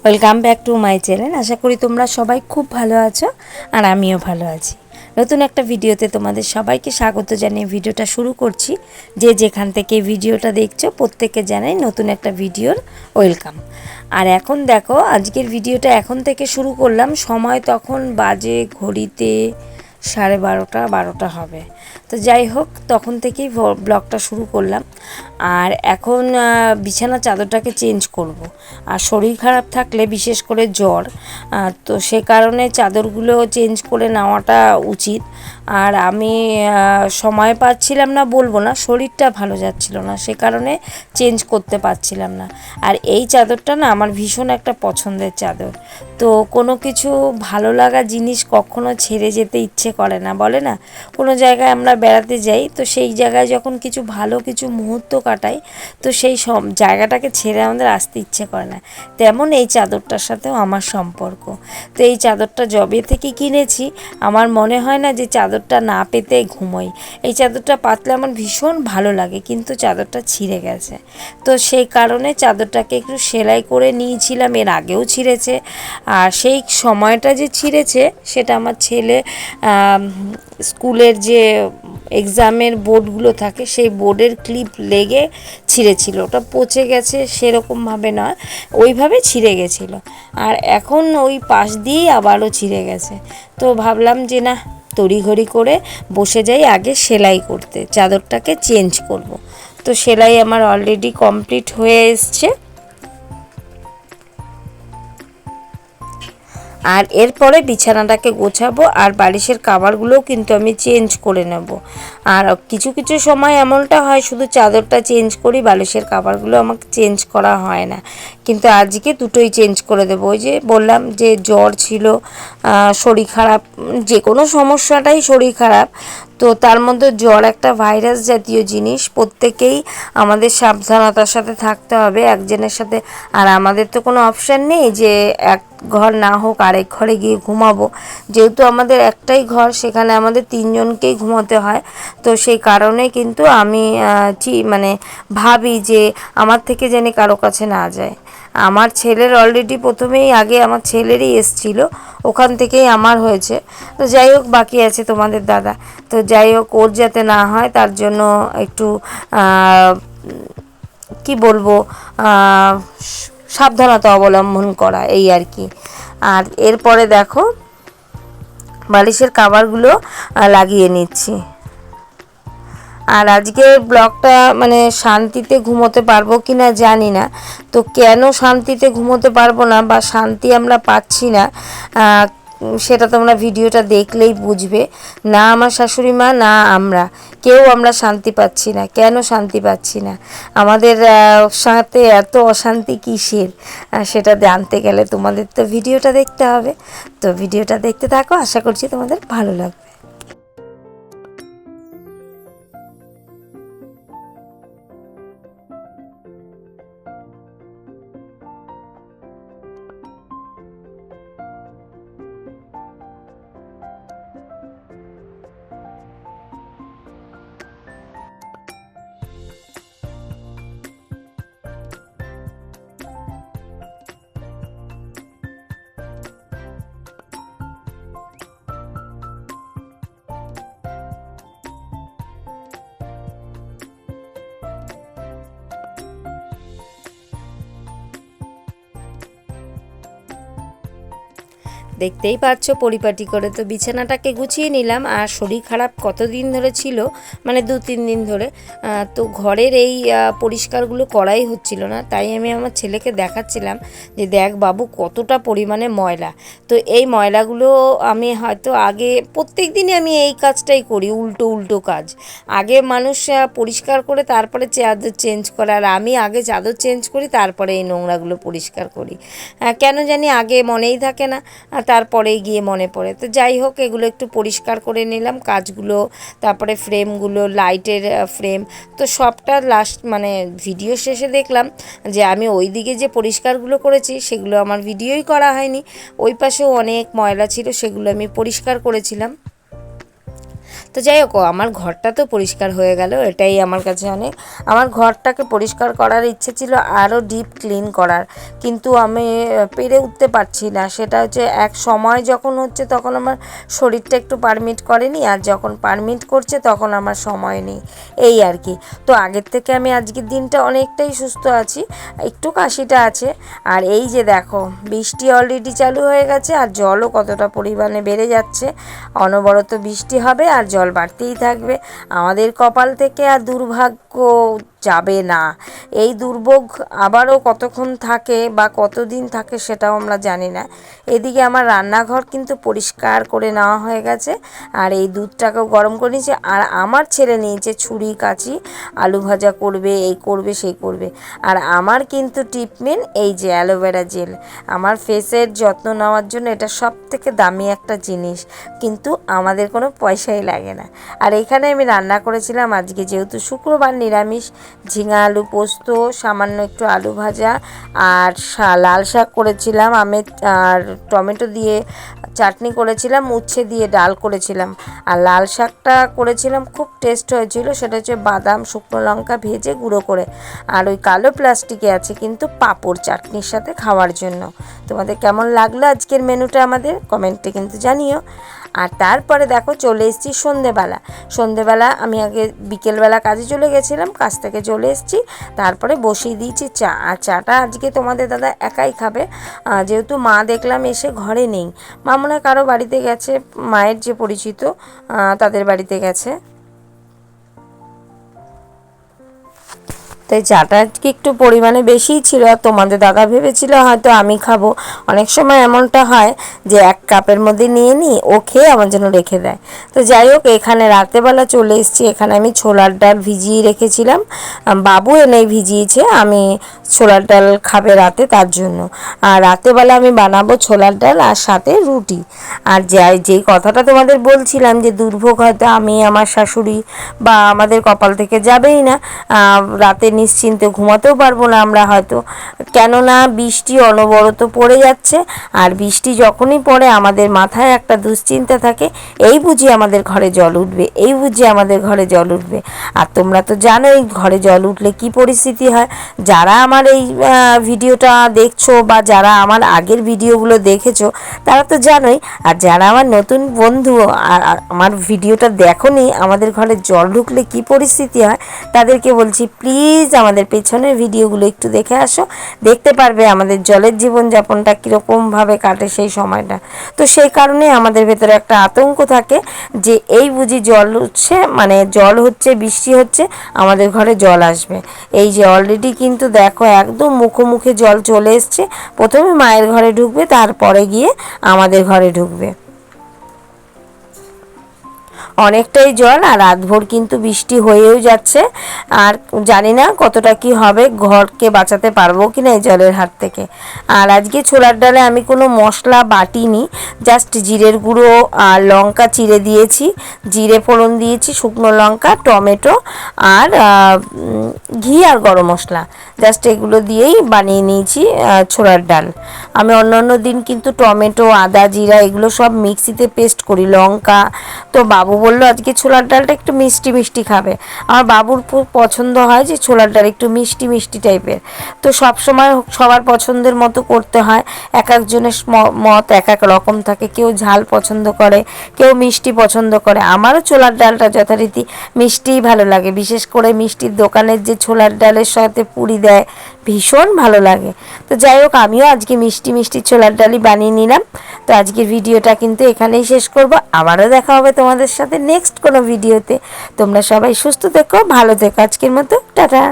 Welcome back to my channel. আশা করি তোমরা সবাই খুব ভালো আছো আর আমিও ভালো আছি। নতুন একটা ভিডিওতে তোমাদের সবাইকে স্বাগত জানিয়ে ভিডিওটা শুরু করছি। যে যেখান থেকে ভিডিওটা দেখছো প্রত্যেককে জানাই নতুন একটা ভিডিওর ওয়েলকাম। আর এখন দেখো আজকের ভিডিওটা এখন থেকে শুরু করলাম। সময় তখন বাজে ঘড়িতে 12:30 হবে। তো যাই হোক, তখন থেকেই ব্লগটা শুরু করলাম। আর এখন বিছানা চাদরটাকে চেঞ্জ করব। আর শরীর খারাপ থাকলে বিশেষ করে জ্বর, তো সে কারণে চাদরগুলো চেঞ্জ করে নেওয়াটা উচিত। আর আমি সময় পাচ্ছিলাম না বলবো না, শরীরটা ভালো যাচ্ছিল না, সে কারণে চেঞ্জ করতে পারছিলাম না। আর এই চাদরটা না আমার ভীষণ একটা পছন্দের চাদর। তো কোনো কিছু ভালো লাগা জিনিস কখনো ছেড়ে যেতে ইচ্ছে করে না, বলে না? কোনো জায়গায় আমরা বেড়াতে যাই, তো সেই জায়গায় যখন কিছু ভালো কিছু মুহূর্ত কাটাই, তো সেই সব জায়গাটাকে ছেড়ে আমাদের আসতে ইচ্ছে করে না। তেমন এই চাদরটার সাথেও আমার সম্পর্ক। তো এই চাদরটা যবে থেকে কিনেছি আমার মনে হয় না যে চাদরটা না পেতে ঘুমোই। এই চাদরটা পাতলে আমার ভীষণ ভালো লাগে, কিন্তু চাদরটা ছিঁড়ে গেছে। তো সেই কারণে চাদরটাকে একটু সেলাই করে নিয়েছিলাম, এর আগেও ছিঁড়েছে। আর সেই সময়টা যে ছিঁড়েছে সেটা আমার ছেলে স্কুলের যে এক্সামের বোর্ডগুলো থাকে সেই বোর্ডের ক্লিপ লেগে ছিঁড়েছিল, ওটা পচে গেছে সেরকমভাবে নয়, ওইভাবে ছিঁড়ে গেছিলো। আর এখন ওই পাশ দিয়েই আবারও ছিঁড়ে গেছে। তো ভাবলাম যে না, তড়িঘড়ি করে বসে যাই আগে সেলাই করতে, চাদরটাকে চেঞ্জ করব। তো সেলাই আমার অলরেডি কমপ্লিট হয়ে এসছে। আর এরপরে বিছানাটাকে গোছাবো, আর বালিশের কাভারগুলোও কিন্তু আমি চেঞ্জ করে নেব। আর কিছু কিছু সময় এমনটা হয় শুধু চাদরটা চেঞ্জ করি, বালিশের কাভারগুলো আমাকে চেঞ্জ করা হয় না। কিন্তু আজকে দুটোই চেঞ্জ করে দেবো। ওই যে বললাম যে জ্বর ছিল, শরীর খারাপ, যে কোনো সমস্যাটাই শরীর খারাপ, তো তার মধ্যে জ্বর একটা ভাইরাস জাতীয় জিনিস, প্রত্যেকেই আমাদের সাবধানতার সাথে থাকতে হবে একজনের সাথে। আর আমাদের তো কোনো অপশান নেই যে এক ঘর না হোক আরেক ঘরে গিয়ে ঘুমাবো, যেহেতু আমাদের একটাই ঘর, সেখানে আমাদের তিনজনকেই ঘুমোতে হয়। তো সেই কারণে কিন্তু আমি মানে ভাবি যে আমার থেকে যেন কারো কাছে না যায়। আমার ছেলের অলরেডি প্রথমেই আগে আমার ছেলেরই এসছিল, ওখান থেকেই আমার হয়েছে। তো যাই হোক, বাকি আছে তোমাদের দাদা। তো যাই হোক, ওর যাতে না হয় তার জন্য একটু কি বলবো, সাবধানতা অবলম্বন করা, এই আর কি। আর এরপরে দেখো বালিশের কাভারগুলো লাগিয়ে নিচ্ছি। আর আজকের ব্লগটা মানে শান্তিতে ঘুমোতে পারবো কি না জানি না। তো কেন শান্তিতে ঘুমোতে পারবো না বা শান্তি আমরা পাচ্ছি না, সেটা তোমরা ভিডিওটা দেখলেই বুঝবে। না আমার শাশুড়ি মা, না আমরা, কেউ আমরা শান্তি পাচ্ছি না। কেন শান্তি পাচ্ছি না, আমাদের সাথে এত অশান্তি কিসের, সেটা জানতে গেলে তোমাদের তো ভিডিওটা দেখতে হবে। তো ভিডিওটা দেখতে থাকো, আশা করছি তোমাদের ভালো লাগবে। দেখতেই পাচ্ছ পরিপাটি করে তো বিছানাটাকে গুছিয়ে নিলাম। আর শরীর খারাপ কতদিন ধরে ছিল, মানে 2-3 দিন ধরে, তো ঘরের এই পরিষ্কারগুলো করাই হচ্ছিল না। তাই আমি আমার ছেলেকে দেখাচ্ছিলাম যে দেখ বাবু কতটা পরিমাণে ময়লা। তো এই ময়লাগুলো আমি হয়তো আগে প্রত্যেক দিনই আমি এই কাজটাই করি, উল্টো উল্টো কাজ। আগে মানুষ পরিষ্কার করে তারপরে চাদর চেঞ্জ করে, আর আমি আগে চাদর চেঞ্জ করি তারপরে এই নোংরাগুলো পরিষ্কার করি। কেন জানি আগে মনেই থাকে না, তারপরেই গিয়ে মনে পড়ে। তো যাই হোক, এগুলো একটু পরিষ্কার করে নিলাম, কাজগুলো, তারপরে ফ্রেমগুলো, লাইটের ফ্রেম, তো সবটা লাস্ট মানে ভিডিও শেষে দেখলাম যে আমি ওই দিকে যে পরিষ্কারগুলো করেছি সেগুলো আমার ভিডিওই করা হয়নি। ওই পাশেও অনেক ময়লা ছিল, সেগুলো আমি পরিষ্কার করেছিলাম। তো যাই হোক, আমার ঘরটা তো পরিষ্কার হয়ে গেল, এটাই আমার কাছে অনেক। আমার ঘরটাকে পরিষ্কার করার ইচ্ছে ছিল, আরও ডিপ ক্লিন করার, কিন্তু আমি পেরে উঠতে পারছি না। সেটা হচ্ছে এক সময় যখন হচ্ছে তখন আমার শরীরটা একটু পারমিট করেনি, আর যখন পারমিট করছে তখন আমার সময় নেই, এই আর কি। তো আগের থেকে আমি আজকের দিনটা অনেকটাই সুস্থ আছি, একটু কাশিটা আছে। আর এই যে দেখো, বৃষ্টি অলরেডি চালু হয়ে গেছে, আর জলও কতটা পরিমাণে বেড়ে যাচ্ছে। অনবরত বৃষ্টি হবে আর জল বাড়তেই থাকবে। আমাদের কপাল থেকে আর দুর্ভাগ্য যাবে না। এই দুর্ভোগ আবারও কতক্ষণ থাকে বা কতদিন থাকে সেটাও আমরা জানি না। এদিকে আমার রান্নাঘর কিন্তু পরিষ্কার করে নেওয়া হয়ে গেছে, আর এই দুধটাকেও গরম করে নিয়েছে। আর আমার ছেলে নিয়েছে ছুরি কাঁচি, আলু ভাজা করবে, এই করবে সেই করবে। আর আমার কিন্তু টিপমেন এই যে অ্যালোভেরা জেল, আমার ফেসের যত্ন নেওয়ার জন্য এটা সব থেকে দামি একটা জিনিস, কিন্তু আমাদের কোনো পয়সাই লাগে না। আর এখানে আমি রান্না করেছিলাম আজকে, যেহেতু শুক্রবার, নিরামিষ, ঝিঙা আলু পোস্ত, সামান্য একটু আলু ভাজা, আর লাল শাক করেছিলাম আমের আর টমেটো দিয়ে চাটনি করেছিলাম, উচ্ছে দিয়ে ডাল করেছিলাম। আর লাল শাকটা করেছিলাম, খুব টেস্ট হয়েছিল। সেটা হচ্ছে বাদাম শুকনো লঙ্কা ভেজে গুঁড়ো করে। আর ওই কালো প্লাস্টিকে আছে কিন্তু পাঁপড় চাটনির সাথে খাওয়ার জন্য। তোমাদের কেমন লাগলো আজকের মেনুটা আমাদের কমেন্টে কিন্তু জানিও। আর তারপরে দেখো চলে এসেছি সন্ধেবেলা। আমি আগে বিকেলবেলা কাজে চলে গেছিলাম, কাজ থেকে চলে এসেছি, তারপরে বসিয়ে দিয়েছি চা। আর চাটা আজকে তোমাদের দাদা একাই খাবে, যেহেতু মা দেখলাম এসে ঘরে নেই। মা মনে হয় কারো বাড়িতে গেছে, মায়ের যে পরিচিত তাদের বাড়িতে গেছে। তাই চাটা আজকে একটু পরিমাণে বেশিই ছিল, আর তোমাদের দাদা ভেবেছিল হয়তো আমি খাবো। অনেক সময় এমনটা হয় যে এক কাপের মধ্যে নিয়ে নিই, ও খেয়ে আমার জন্য রেখে দেয়। তো যাই হোক, এখানে রাতেবেলা চলে এসেছি। এখানে আমি ছোলার ডাল ভিজিয়ে রেখেছিলাম, বাবু এনেই ভিজিয়েছে, আমি ছোলার ডাল খাবে রাতে তার জন্য। আর রাতেবেলা আমি বানাবো ছোলার ডাল আর সাথে রুটি। আর যেই কথাটা তোমাদের বলছিলাম যে দুর্ভোগ হয়তো আমি, আমার শাশুড়ি বা আমাদের কপাল থেকে যাবেই না, রাতে নিশ্চিন্তে ঘুমাতেও পারবো না আমরা হয়তো, কেননা বৃষ্টি অনবরত পড়ে যাচ্ছে। আর বৃষ্টি যখনই পড়ে আমাদের মাথায় একটা দুশ্চিন্তা থাকে, এই বুঝি আমাদের ঘরে জল উঠবে, এই বুঝি আমাদের ঘরে জল উঠবে। আর তোমরা তো জানোই ঘরে জল উঠলে কি পরিস্থিতি হয়। যারা আমার এই ভিডিওটা দেখছো বা যারা আমার আগের ভিডিওগুলো দেখেছো তারা তো জানোই। আর যারা আমার নতুন বন্ধু আর আমার ভিডিওটা দেখোনি, আমাদের ঘরে জল ঢুকলে কি পরিস্থিতি হয়, তাদেরকে বলছি প্লিজ আমাদের পেছনের ভিডিওগুলো একটু দেখে আসো, দেখতে পারবে আমাদের জলের জীবনযাপনটা কীরকমভাবে কাটে সেই সময়টা। তো সেই কারণে আমাদের ভেতরে একটা আতঙ্ক থাকে যে এই বুঝি জল উঠছে, মানে জল হচ্ছে, বৃষ্টি হচ্ছে, আমাদের ঘরে জল আসবে। এই যে অলরেডি কিন্তু দেখো একদম মুখোমুখি জল চলে এসছে। প্রথমে মায়ের ঘরে ঢুকবে, তারপরে গিয়ে আমাদের ঘরে ঢুকবে। অনেকটাই জল, আর রাতভর কিন্তু বৃষ্টি হয়েও যাচ্ছে। আর জানি না কতটা কি হবে, ঘরকে বাঁচাতে পারবো কি না এই জলের হাত থেকে। আর আজকে ছোলার ডালে আমি কোনো মশলা বাটিনি, জাস্ট জিরের গুঁড়ো আর লঙ্কা চিড়ে দিয়েছি, জিরে ফোড়ন দিয়েছি, শুকনো লঙ্কা, টমেটো আর ঘি আর গরম মশলা, জাস্ট এগুলো দিয়েই বানিয়ে নিয়েছি ছোলার ডাল। আমি অন্য দিন কিন্তু টমেটো, আদা, জিরা এগুলো সব মিক্সিতে পেস্ট করি, লঙ্কা। তো বাবু বললো আজকে ছোলার ডালটা একটু মিষ্টি মিষ্টি খাবে। আমার বাবুর খুব পছন্দ হয় যে ছোলার ডাল একটু মিষ্টি মিষ্টি টাইপের। তো সব সময় সবার পছন্দের মতো করতে হয়, এক একজনের মত এক এক রকম থাকে, কেউ ঝাল পছন্দ করে, কেউ মিষ্টি পছন্দ করে। আমারও ছোলার ডালটা যথারীতি মিষ্টিই ভালো লাগে, বিশেষ করে মিষ্টির দোকানের যে ছোলার ডালের সাথে পুরি দেয়, ভীষণ ভালো লাগে। তো যাই হোক, আমিও আজকে মিষ্টি মিষ্টি ছোলার ডালই বানিয়ে নিলাম। তো আজকের ভিডিওটা কিন্তু এখানেই শেষ করব, আবারও দেখা হবে তোমাদের সাথে নেক্সট কোনো ভিডিওতে। তোমরা সবাই সুস্থ থেকো, ভালো থেকো, আজকের মতো টাটা।